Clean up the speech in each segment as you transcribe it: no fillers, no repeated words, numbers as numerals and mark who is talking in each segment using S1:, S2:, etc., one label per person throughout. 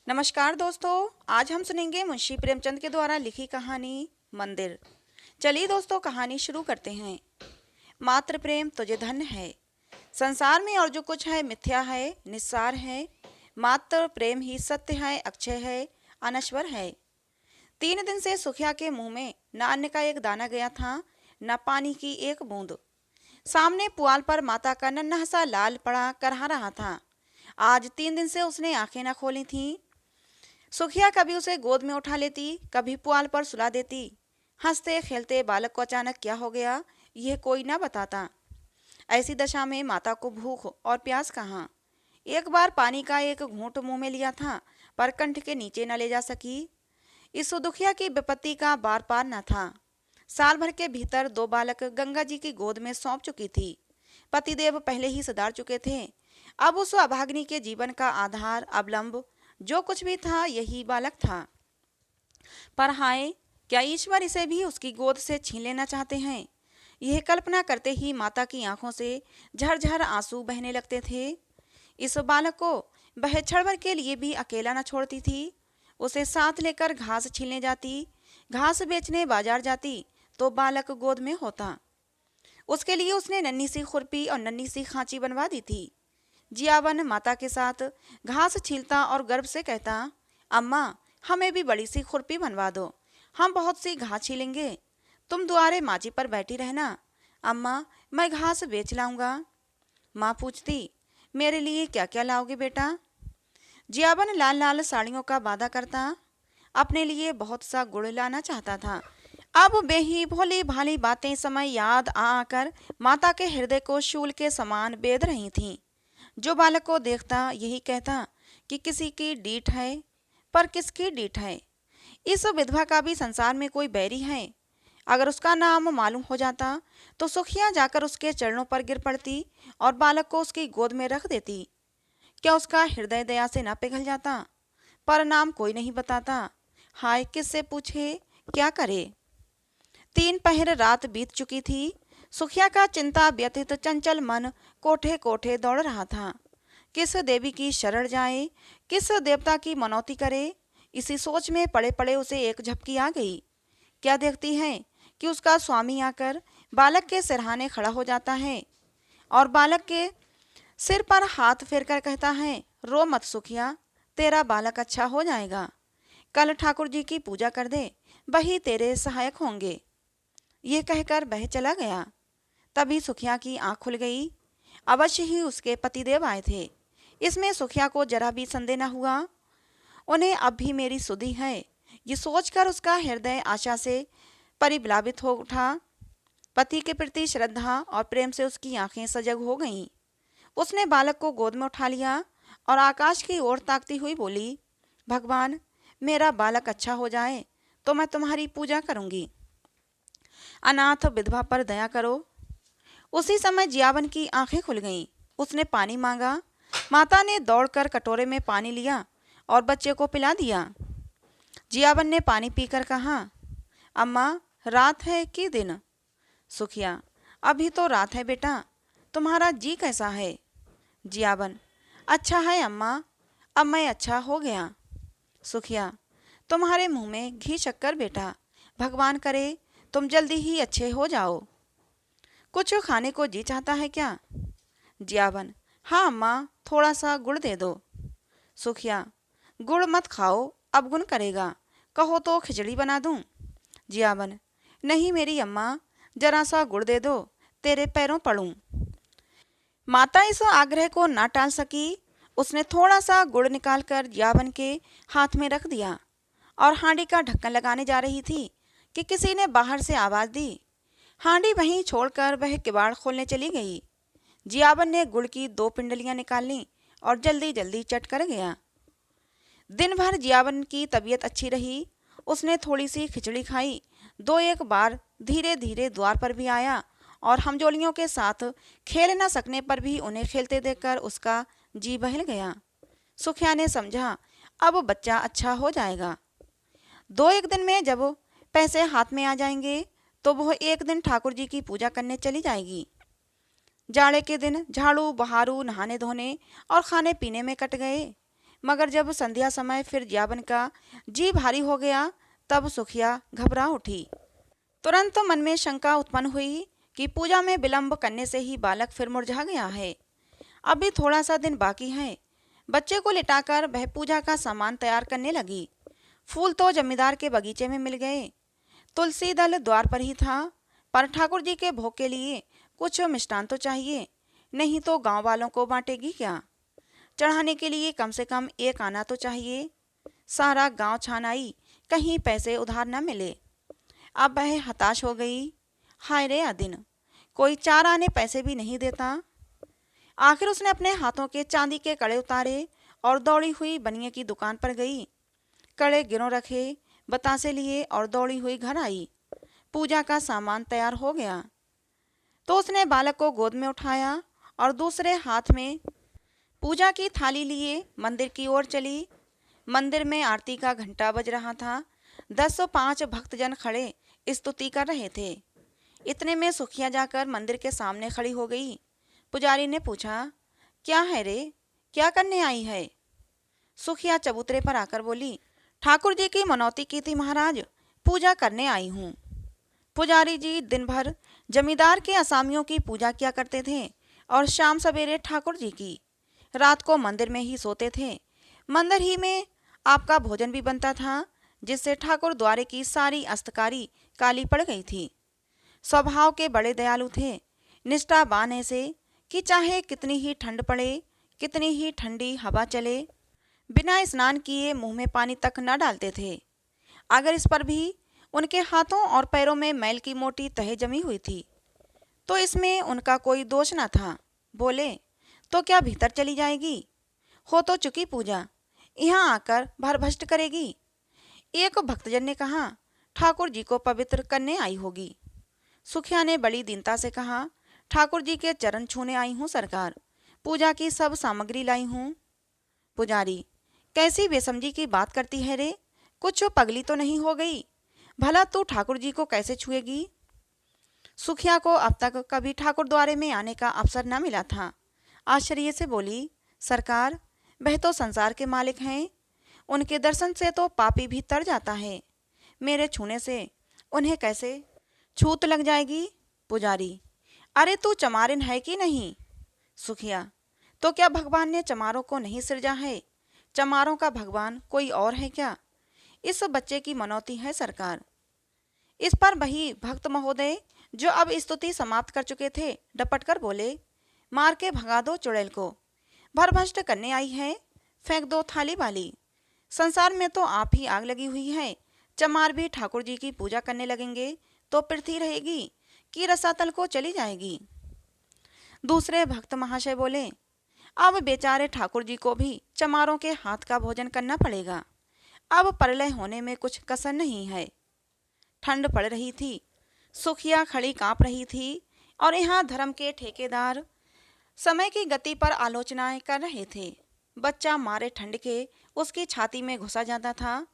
S1: नमस्कार दोस्तों, आज हम सुनेंगे मुंशी प्रेमचंद के द्वारा लिखी कहानी मंदिर। चलिए दोस्तों, कहानी शुरू करते हैं। मात्र प्रेम तुझे धन्य है। संसार में और जो कुछ है मिथ्या है, निस्सार है। मात्र प्रेम ही सत्य है, अक्षय है, अनश्वर है। 3 दिन से सुखिया के मुंह में न अन्न का एक दाना गया था, न पानी की एक बूंद। सामने पुआल पर माता का नन्हा सा लाल पड़ा करहा रहा था। आज 3 दिन से उसने आंखें न खोली थीं। सुखिया कभी उसे गोद में उठा लेती, कभी पुआल पर सुला देती। हंसते खेलते बालक को अचानक क्या हो गया, यह कोई न बताता। ऐसी दशा में माता को भूख और प्यास कहाँ। एक बार पानी का एक घूंट मुंह में लिया था, पर कंठ के नीचे न ले जा सकी। इस दुखिया की विपत्ति का बार पार न था। साल भर के भीतर 2 बालक गंगा जी की गोद में सौंप चुकी थी। पतिदेव पहले ही सुधार चुके थे। अब उस अभागिनी के जीवन का आधार, अवलंब, जो कुछ भी था, यही बालक था। पर हाय, क्या ईश्वर इसे भी उसकी गोद से छीन लेना चाहते हैं। यह कल्पना करते ही माता की आंखों से झरझर आंसू बहने लगते थे। इस बालक को वह क्षण भर के लिए भी अकेला न छोड़ती थी। उसे साथ लेकर घास छीलने जाती, घास बेचने बाजार जाती, तो बालक गोद में होता। उसके लिए उसने नन्ही सी खुरपी और नन्ही सी खांची बनवा दी थी। जियावन माता के साथ घास छीलता और गर्व से कहता, अम्मा, हमें भी बड़ी सी खुरपी बनवा दो, हम बहुत सी घास छीलेंगे। तुम दुआरे माची पर बैठी रहना, अम्मा मैं घास बेच लाऊंगा। माँ पूछती, मेरे लिए क्या क्या लाओगे बेटा। जियावन लाल लाल साड़ियों का वादा करता। अपने लिए बहुत सा गुड़ लाना चाहता था। अब वे ही भोली भाली बातें समय याद आ आकर माता के हृदय को शूल के समान बेध रही थीं। जो बालक को देखता यही कहता कि किसी की डीठ है, पर किसकी डीठ है। इस विधवा का भी संसार में कोई बैरी है। अगर उसका नाम मालूम हो जाता तो सुखिया जाकर उसके चरणों पर गिर पड़ती और बालक को उसकी गोद में रख देती। क्या उसका हृदय दया से न पिघल जाता। पर नाम कोई नहीं बताता। हाय, किससे पूछे, क्या करे। 3 पहर रात बीत चुकी थी। सुखिया का चिंता व्यथित चंचल मन कोठे कोठे दौड़ रहा था। किस देवी की शरण जाए, किस देवता की मनौती करे, इसी सोच में पड़े पड़े उसे एक झपकी आ गई। क्या देखती है कि उसका स्वामी आकर बालक के सिरहाने खड़ा हो जाता है और बालक के सिर पर हाथ फेरकर कहता है, रो मत सुखिया, तेरा बालक अच्छा हो जाएगा। कल ठाकुर जी की पूजा कर दे, वही तेरे सहायक होंगे। ये कहकर वह चला गया। तभी सुखिया की आंख खुल गई। अवश्य ही उसके पतिदेव आए थे, इसमें सुखिया को जरा भी संदेह न हुआ। उन्हें अब भी मेरी सुधि है, ये सोचकर उसका हृदय आशा से परिप्लावित हो उठा। पति के प्रति श्रद्धा और प्रेम से उसकी आंखें सजग हो गईं। उसने बालक को गोद में उठा लिया और आकाश की ओर ताकती हुई बोली, भगवान, मेरा बालक अच्छा हो जाए तो मैं तुम्हारी पूजा करूंगी। अनाथ विधवा पर दया करो। उसी समय जियावन की आंखें खुल गईं। उसने पानी मांगा। माता ने दौड़कर कटोरे में पानी लिया और बच्चे को पिला दिया। जियावन ने पानी पीकर कहा, अम्मा, रात है कि दिन। सुखिया, अभी तो रात है बेटा, तुम्हारा जी कैसा है। जियावन, अच्छा है अम्मा, अब मैं अच्छा हो गया। सुखिया, तुम्हारे मुंह में घी शक्कर बेटा, भगवान करे तुम जल्दी ही अच्छे हो जाओ। कुछ खाने को जी चाहता है क्या। जियावन, हाँ अम्मा, थोड़ा सा गुड़ दे दो। सुखिया, गुड़ मत खाओ, अब गुण करेगा, कहो तो खिचड़ी बना दूं। जियावन, नहीं मेरी अम्मा, जरा सा गुड़ दे दो, तेरे पैरों पड़ूं। माता इस आग्रह को ना टाल सकी। उसने थोड़ा सा गुड़ निकालकर जियावन के हाथ में रख दिया और हांडी का ढक्कन लगाने जा रही थी कि किसी ने बाहर से आवाज दी। हांडी वहीं छोड़कर वह किवाड़ खोलने चली गई। जियावन ने गुड़ की 2 पिंडलियां निकाल लीं और जल्दी जल्दी चट कर गया। दिन भर जियावन की तबीयत अच्छी रही। उसने थोड़ी सी खिचड़ी खाई। 2-1 बार धीरे धीरे द्वार पर भी आया और हमजोलियों के साथ खेल न सकने पर भी उन्हें खेलते देखकर उसका जी बहल गया। सुखिया ने समझा, अब बच्चा अच्छा हो जाएगा। 2-1 दिन में जब पैसे हाथ में आ जाएंगे तो वह एक दिन ठाकुर जी की पूजा करने चली जाएगी। जाड़े के दिन झाड़ू बहारू, नहाने धोने और खाने पीने में कट गए। मगर जब संध्या समय फिर ज्याबन का जी भारी हो गया, तब सुखिया घबरा उठी। तुरंत मन में शंका उत्पन्न हुई कि पूजा में विलंब करने से ही बालक फिर मुरझा गया है। अभी थोड़ा सा दिन बाकी है। बच्चे को लिटाकर वह पूजा का सामान तैयार करने लगी। फूल तो जमींदार के बगीचे में मिल गए। तुलसी दल द्वार पर ही था, पर ठाकुर जी के भोग के लिए कुछ मिष्टान तो चाहिए, नहीं तो गांव वालों को बांटेगी क्या। चढ़ाने के लिए कम से कम एक आना तो चाहिए। सारा गांव छान आई, कहीं पैसे उधार न मिले। अब वह हताश हो गई। हाय रे अदिन, कोई 4 आने पैसे भी नहीं देता। आखिर उसने अपने हाथों के चांदी के कड़े उतारे और दौड़ी हुई बनिए की दुकान पर गई। कड़े गिरों रखे, बतासे लिए और दौड़ी हुई घर आई। पूजा का सामान तैयार हो गया तो उसने बालक को गोद में उठाया और दूसरे हाथ में पूजा की थाली लिए मंदिर की ओर चली। मंदिर में आरती का घंटा बज रहा था। 10-5 भक्तजन खड़े स्तुति कर रहे थे। इतने में सुखिया जाकर मंदिर के सामने खड़ी हो गई। पुजारी ने पूछा, क्या है रे, क्या करने आई है? सुखिया चबूतरे पर आकर बोली, ठाकुर जी की मनौती की थी महाराज, पूजा करने आई हूँ। पुजारी जी दिन भर जमींदार के असामियों की पूजा किया करते थे और शाम सवेरे ठाकुर जी की। रात को मंदिर में ही सोते थे। मंदिर ही में आपका भोजन भी बनता था, जिससे ठाकुर द्वारे की सारी अस्तकारी काली पड़ गई थी। स्वभाव के बड़े दयालु थे। निष्ठावान ऐसे कि चाहे कितनी ही ठंड पड़े, कितनी ही ठंडी हवा चले, बिना स्नान किए मुंह में पानी तक न डालते थे। अगर इस पर भी उनके हाथों और पैरों में मैल की मोटी तह जमी हुई थी, तो इसमें उनका कोई दोष न था। बोले, तो क्या भीतर चली जाएगी? हो तो चुकी पूजा, यहाँ आकर भरभष्ट करेगी। एक भक्तजन ने कहा, ठाकुर जी को पवित्र करने आई होगी। सुखिया ने बड़ी दीनता से कहा, ठाकुर जी के चरण छूने आई हूँ सरकार, पूजा की सब सामग्री लाई हूँ। पुजारी, कैसी बेसमझी की बात करती है रे, कुछ पगली तो नहीं हो गई? भला तू ठाकुर जी को कैसे छुएगी? सुखिया को अब तक कभी ठाकुर द्वारे में आने का अवसर न मिला था। आश्चर्य से बोली, सरकार, वह तो संसार के मालिक हैं, उनके दर्शन से तो पापी भी तर जाता है, मेरे छूने से उन्हें कैसे छूत लग जाएगी? पुजारी, अरे तू चमारिन है कि नहीं? सुखिया, तो क्या भगवान ने चमारों को नहीं सृजा है? चमारों का भगवान कोई और है क्या? इस बच्चे की मनौती है सरकार। इस पर वही भक्त महोदय जो अब स्तुति समाप्त कर चुके थे, डपट कर बोले, मार के भगा दो चुड़ैल को, भरभष्ट करने आई है, फेंक दो थाली वाली। संसार में तो आप ही आग लगी हुई है। चमार भी ठाकुर जी की पूजा करने लगेंगे तो पृथ्वी रहेगी कि रसातल को चली जाएगी। दूसरे भक्त महाशय बोले, अब बेचारे ठाकुर जी को भी चमारों के हाथ का भोजन करना पड़ेगा। अब प्रलय होने में कुछ कसर नहीं है। ठंड पड़ रही थी। सुखिया खड़ी कांप रही थी और यहाँ धर्म के ठेकेदार समय की गति पर आलोचनाएं कर रहे थे। बच्चा मारे ठंड के उसकी छाती में घुसा जाता था,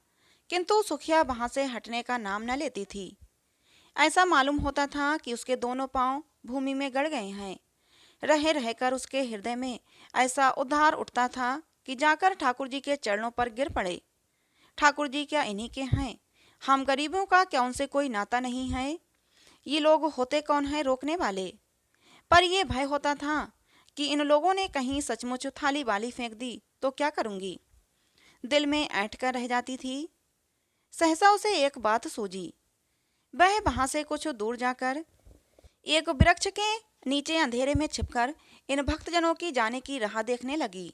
S1: किंतु सुखिया वहां से हटने का नाम न लेती थी। ऐसा मालूम होता था कि उसके दोनों पांव भूमि में गड़ गए हैं। रह रहकर उसके हृदय में ऐसा उद्धार उठता था कि जाकर ठाकुर जी के चरणों पर गिर पड़े। ठाकुर जी क्या इन्हीं के हैं? हम गरीबों का क्या उनसे कोई नाता नहीं है? ये लोग होते कौन हैं रोकने वाले? पर यह भय होता था कि इन लोगों ने कहीं सचमुच थाली वाली फेंक दी तो क्या करूंगी? दिल में ऐंठ कर रह जाती थी। सहसा उसे एक बात सूझी। वह वहां से कुछ दूर जाकर एक वृक्ष के नीचे अंधेरे में छिपकर इन भक्तजनों की जाने की राह देखने लगी।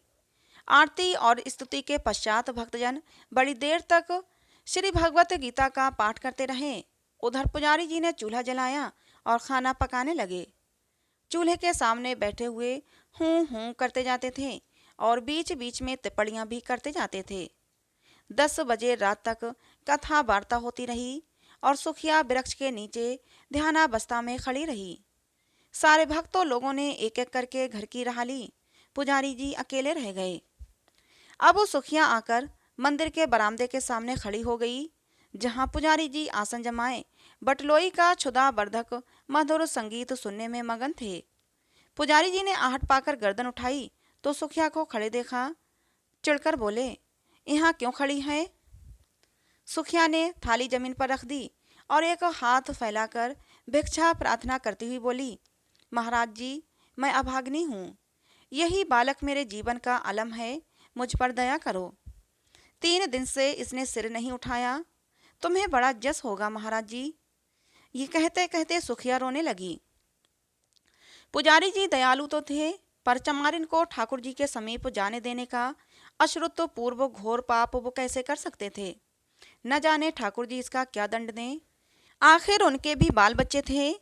S1: आरती और स्तुति के पश्चात भक्तजन बड़ी देर तक श्री भगवत गीता का पाठ करते रहे। उधर पुजारी जी ने चूल्हा जलाया और खाना पकाने लगे। चूल्हे के सामने बैठे हुए हूँ हूँ करते जाते थे और बीच बीच में टिप्पणियाँ भी करते जाते थे। 10 बजे रात तक कथा वार्ता होती रही और सुखिया वृक्ष के नीचे ध्यानावस्था में खड़ी रही। सारे भक्तों लोगों ने एक एक करके घर की राह ली। पुजारी जी अकेले रह गए। अब सुखिया आकर मंदिर के बरामदे के सामने खड़ी हो गई, जहां पुजारी जी आसन जमाए बटलोई का क्षुधा वर्धक मधुर संगीत सुनने में मगन थे। पुजारी जी ने आहट पाकर गर्दन उठाई तो सुखिया को खड़े देखा। चिढ़कर बोले, यहाँ क्यों खड़ी है? सुखिया ने थाली जमीन पर रख दी और एक हाथ फैलाकर भिक्षा प्रार्थना करती हुई बोली, महाराज जी, मैं अभागिनी हूँ। यही बालक मेरे जीवन का अलम है, मुझ पर दया करो। 3 दिन से इसने सिर नहीं उठाया, तुम्हें बड़ा जस होगा महाराज जी। ये कहते कहते सुखिया रोने लगी। पुजारी जी दयालु तो थे, पर चमारिन को ठाकुर जी के समीप जाने देने का अश्रुत्व पूर्व घोर पाप वो कैसे कर सकते थे? न जाने ठाकुर जी इसका क्या दंड दें। आखिर उनके भी बाल बच्चे थे,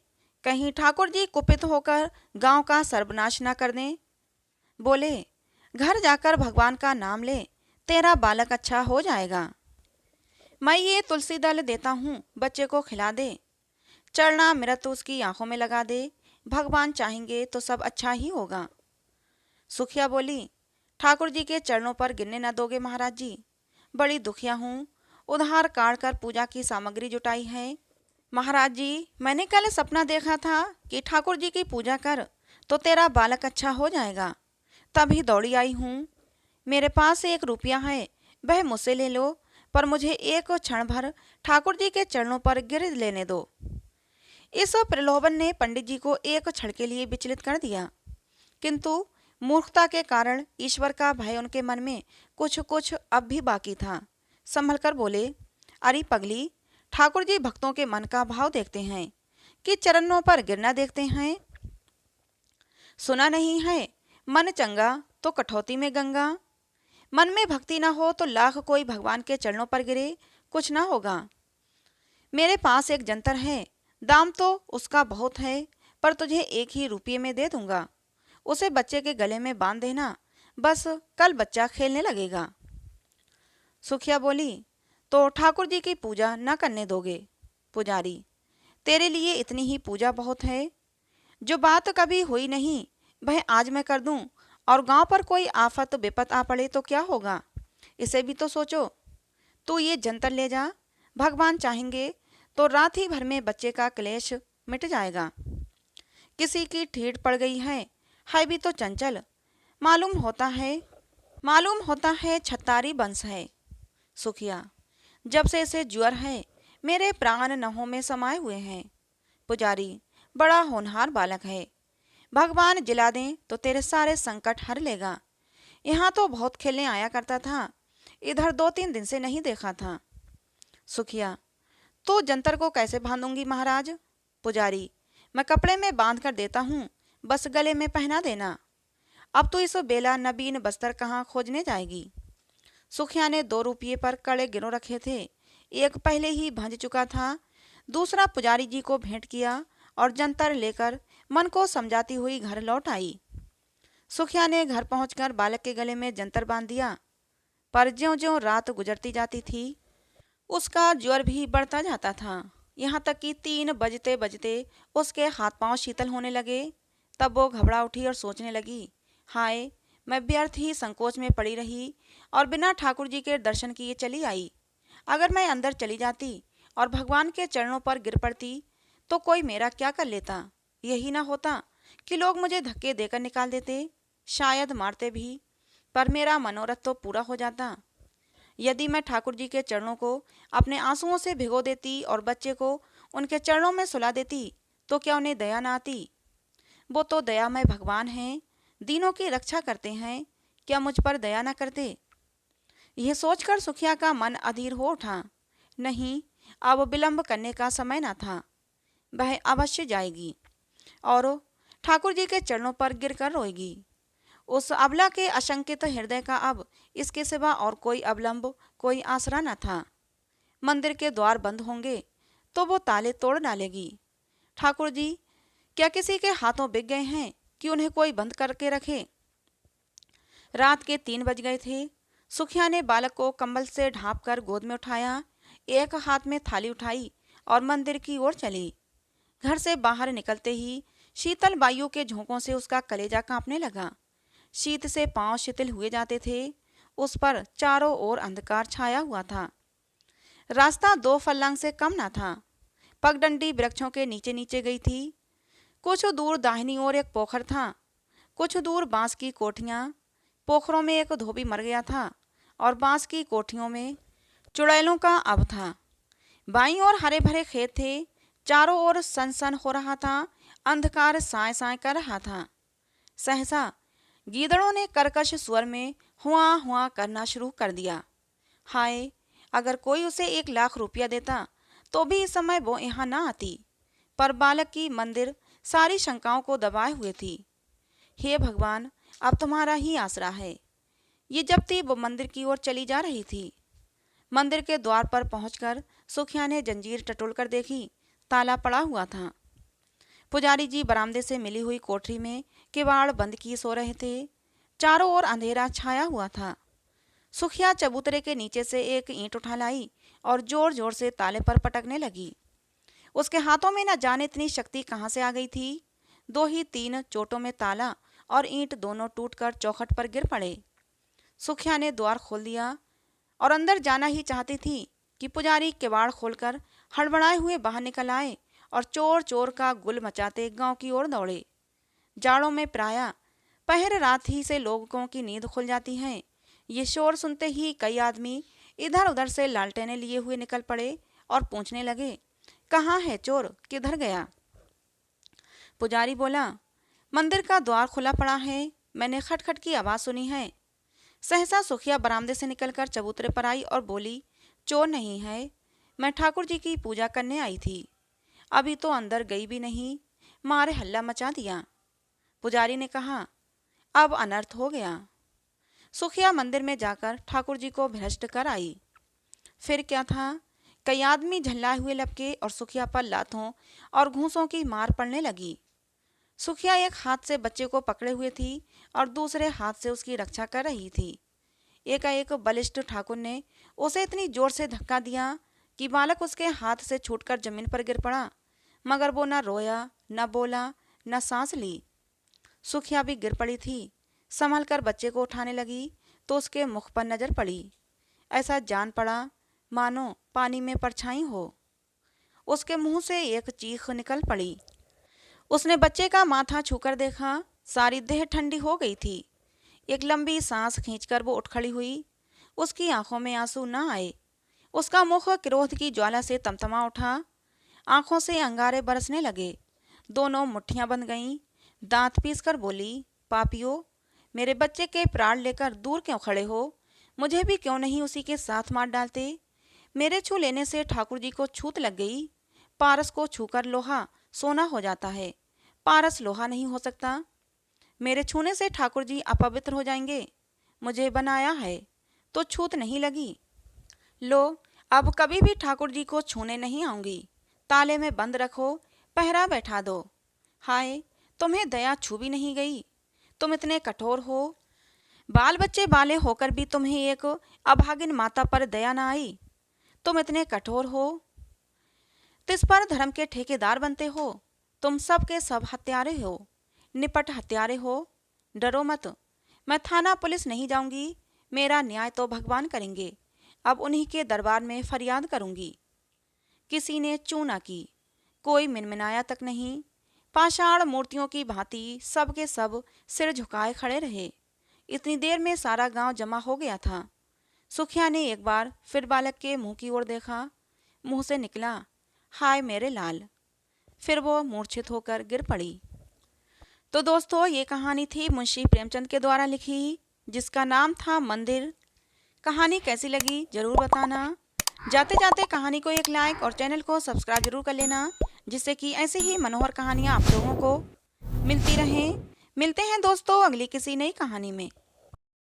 S1: कहीं ठाकुर जी कुपित होकर गांव का सर्वनाश न कर दें। बोले, घर जाकर भगवान का नाम ले, तेरा बालक अच्छा हो जाएगा। मैं ये तुलसी दल देता हूँ, बच्चे को खिला दे। चरणामृत उसकी आंखों में लगा दे, भगवान चाहेंगे तो सब अच्छा ही होगा। सुखिया बोली, ठाकुर जी के चरणों पर गिरने न दोगे महाराज जी? बड़ी दुखिया हूँ, उधार काट कर पूजा की सामग्री जुटाई है। महाराज जी, मैंने कल सपना देखा था कि ठाकुर जी की पूजा कर तो तेरा बालक अच्छा हो जाएगा, तभी दौड़ी आई हूँ। मेरे पास 1 रुपया है, वह मुझसे ले लो, पर मुझे एक क्षण भर ठाकुर जी के चरणों पर गिर लेने दो। इस प्रलोभन ने पंडित जी को एक क्षण के लिए विचलित कर दिया, किंतु मूर्खता के कारण ईश्वर का भय उनके मन में कुछ कुछ अब भी बाकी था। संभल कर बोले, अरे पगली, ठाकुर जी भक्तों के मन का भाव देखते हैं कि चरणों पर गिरना देखते हैं। सुना नहीं है, मन चंगा तो कठौती में गंगा। मन में भक्ति ना हो तो लाख कोई भगवान के चरणों पर गिरे, कुछ ना होगा। मेरे पास एक जंतर है, दाम तो उसका बहुत है, पर तुझे 1 ही रुपये में दे दूंगा। उसे बच्चे के गले में बांध देना, बस कल बच्चा खेलने लगेगा। सुखिया बोली, तो ठाकुर जी की पूजा न करने दोगे? पुजारी, तेरे लिए इतनी ही पूजा बहुत है। जो बात कभी हुई नहीं वह आज मैं कर दूं, और गांव पर कोई आफत विपत आ पड़े तो क्या होगा, इसे भी तो सोचो। तू ये जंतर ले जा, भगवान चाहेंगे तो रात ही भर में बच्चे का क्लेश मिट जाएगा। किसी की ठीठ पड़ गई है भी तो चंचल, मालूम होता है छतारी वंश है। सुखिया, जब से इसे ज्वर है, मेरे प्राण नहों में समाये हुए हैं। पुजारी, बड़ा होनहार बालक है, भगवान जिला दें तो तेरे सारे संकट हर लेगा। यहाँ तो बहुत खेलने आया करता था, इधर 2-3 दिन से नहीं देखा था। सुखिया, तो जंतर को कैसे बांधूंगी महाराज? पुजारी, मैं कपड़े में बांध कर देता हूँ, बस गले में पहना देना। अब तो इस बेला नबीन बस्तर कहाँ खोजने जाएगी? सुखिया ने 2 रुपये पर कड़े गिरों रखे थे, एक पहले ही भंज चुका था, दूसरा पुजारी जी को भेंट किया और जंतर लेकर मन को समझाती हुई घर लौट आई। सुखिया ने घर पहुंचकर बालक के गले में जंतर बांध दिया, पर ज्यों-ज्यों रात गुजरती जाती थी उसका ज्वर भी बढ़ता जाता था, यहाँ तक कि 3 बजते बजते उसके हाथ पांव शीतल होने लगे। तब वो घबरा उठी और सोचने लगी, हाय, मैं व्यर्थ ही संकोच में पड़ी रही और बिना ठाकुर जी के दर्शन किए चली आई। अगर मैं अंदर चली जाती और भगवान के चरणों पर गिर पड़ती तो कोई मेरा क्या कर लेता? यही ना होता कि लोग मुझे धक्के देकर निकाल देते, शायद मारते भी, पर मेरा मनोरथ तो पूरा हो जाता। यदि मैं ठाकुर जी के चरणों को अपने आंसुओं से भिगो देती और बच्चे को उनके चरणों में सुला देती तो क्या उन्हें दया ना आती? वो तो दयामय भगवान हैं, दीनों की रक्षा करते हैं, क्या मुझ पर दया न करते? यह सोचकर सुखिया का मन अधीर हो उठा। नहीं, अब विलंब करने का समय न था, वह अवश्य जाएगी और ठाकुर जी के चरणों पर गिरकर रोएगी। उस अबला के आशंकित हृदय का अब इसके सिवा और कोई अवलंब, कोई आसरा न था। मंदिर के द्वार बंद होंगे तो वो ताले तोड़ डालेगी। ठाकुर जी क्या किसी के हाथों बिक गए हैं कि उन्हें कोई बंद करके रखे? रात के 3 बज गए थे। सुखिया ने बालक को कंबल से ढांप कर गोद में उठाया, एक हाथ में थाली उठाई और मंदिर की ओर चली। घर से बाहर निकलते ही शीतल वायु के झोंकों से उसका कलेजा कांपने लगा। शीत से पांव शिथिल हुए जाते थे। उस पर चारों ओर अंधकार छाया हुआ था। रास्ता 2 फर्लांग से कम न था। पगडंडी वृक्षों के नीचे नीचे गई थी। कुछ दूर दाहिनी ओर एक पोखर था, कुछ दूर बांस की कोठियां, पोखरों में एक धोबी मर गया था और बांस की कोठियों में चुड़ैलों का अब था। बाईं ओर हरे भरे खेत थे, चारों ओर सनसन हो रहा था, अंधकार साए साए कर रहा था। सहसा गीदड़ों ने कर्कश स्वर में हुआ हुआ करना शुरू कर दिया। हाय, अगर कोई उसे 1 लाख रुपया देता तो भी इस समय वो यहाँ ना आती। पर बालक की मंदिर सारी शंकाओं को दबाए हुए थी। हे भगवान, अब तुम्हारा ही आसरा है। ये जब वो मंदिर की ओर चली जा रही थी। मंदिर के द्वार पर पहुंचकर सुखिया ने जंजीर टटोल कर देखी, ताला पड़ा हुआ था। पुजारी जी बरामदे से मिली हुई कोठरी में किवाड़ बंद किए सो रहे थे। चारों ओर अंधेरा छाया हुआ था। सुखिया चबूतरे के नीचे से एक ईंट उठा लाई और जोर जोर से ताले पर पटकने लगी। उसके हाथों में न जाने इतनी शक्ति कहाँ से आ गई थी। 2 ही 3 चोटों में ताला और ईंट दोनों टूटकर चौखट पर गिर पड़े। सुखिया ने द्वार खोल दिया और अंदर जाना ही चाहती थी कि पुजारी किवाड़ खोलकर हड़बड़ाए हुए बाहर निकल आए और चोर चोर का गुल मचाते गांव की ओर दौड़े। जाड़ों में प्रायः पहर रात ही से लोगों की नींद खुल जाती है। ये शोर सुनते ही कई आदमी इधर उधर से लालटेनें लिए हुए निकल पड़े और पूछने लगे, कहाँ है चोर, किधर गया? पुजारी बोला, मंदिर का द्वार खुला पड़ा है, मैंने खटखट की आवाज़ सुनी है। सहसा सुखिया बरामदे से निकलकर चबूतरे पर आई और बोली, चोर नहीं है, मैं ठाकुर जी की पूजा करने आई थी। अभी तो अंदर गई भी नहीं, मारे हल्ला मचा दिया। पुजारी ने कहा, अब अनर्थ हो गया। सुखिया मंदिर में जाकर ठाकुर जी को भ्रष्ट कर आई। फिर क्या था, कई आदमी झल्लाए हुए लपके और सुखिया पर लातों और घूंसों की मार पड़ने लगी। सुखिया एक हाथ से बच्चे को पकड़े हुए थी और दूसरे हाथ से उसकी रक्षा कर रही थी। एकाएक बलिष्ठ ठाकुर ने उसे इतनी जोर से धक्का दिया कि बालक उसके हाथ से छूटकर जमीन पर गिर पड़ा, मगर वो न रोया, न बोला, न सांस ली। सुखिया भी गिर पड़ी थी। संभल कर बच्चे को उठाने लगी तो उसके मुख पर नजर पड़ी। ऐसा जान पड़ा मानो पानी में परछाई हो। उसके मुंह से एक चीख निकल पड़ी। उसने बच्चे का माथा छूकर देखा, सारी देह ठंडी हो गई थी। एक लंबी सांस खींचकर वो उठ खड़ी हुई। उसकी आंखों में आंसू न आए। उसका मुख क्रोध की ज्वाला से तमतमा उठा। आंखों से अंगारे बरसने लगे। दोनों मुट्ठियां बंध गईं। दांत पीसकर बोली, पापियों, मेरे बच्चे के प्राण लेकर दूर क्यों खड़े हो? मुझे भी क्यों नहीं उसी के साथ मार डालते? मेरे छू लेने से ठाकुर जी को छूत लग गई। पारस को छूकर लोहा सोना हो जाता है, पारस लोहा नहीं हो सकता। मेरे छूने से ठाकुर जी अपवित्र हो जाएंगे। मुझे बनाया है तो छूत नहीं लगी। लो, अब कभी भी ठाकुर जी को छूने नहीं आऊंगी। ताले में बंद रखो, पहरा बैठा दो। हाय, तुम्हें दया छू भी नहीं गई। तुम इतने कठोर हो। बाल बच्चे बाले होकर भी तुम्हें एक अभागिन माता पर दया न आई। तुम इतने कठोर हो, तिस पर धर्म के ठेकेदार बनते हो। तुम सब के सब हत्यारे हो, निपट हत्यारे हो। डरो मत, मैं थाना पुलिस नहीं जाऊंगी। मेरा न्याय तो भगवान करेंगे। अब उन्हीं के दरबार में फरियाद करूंगी। किसी ने चू ना की, कोई मिनमिनाया तक नहीं। पाषाण मूर्तियों की भांति सब के सब सिर झुकाए खड़े रहे। इतनी देर में सारा गांव जमा हो गया था। सुखिया ने एक बार फिर बालक के मुंह की ओर देखा। मुंह से निकला, हाय मेरे लाल। फिर वो मूर्छित होकर गिर पड़ी। तो दोस्तों, ये कहानी थी मुंशी प्रेमचंद के द्वारा लिखी, जिसका नाम था मंदिर। कहानी कैसी लगी जरूर बताना। जाते जाते कहानी को एक लाइक और चैनल को सब्सक्राइब जरूर कर लेना, जिससे कि ऐसी ही मनोहर कहानियाँ आप लोगों को मिलती रहें। मिलते हैं दोस्तों अगली किसी नई कहानी में।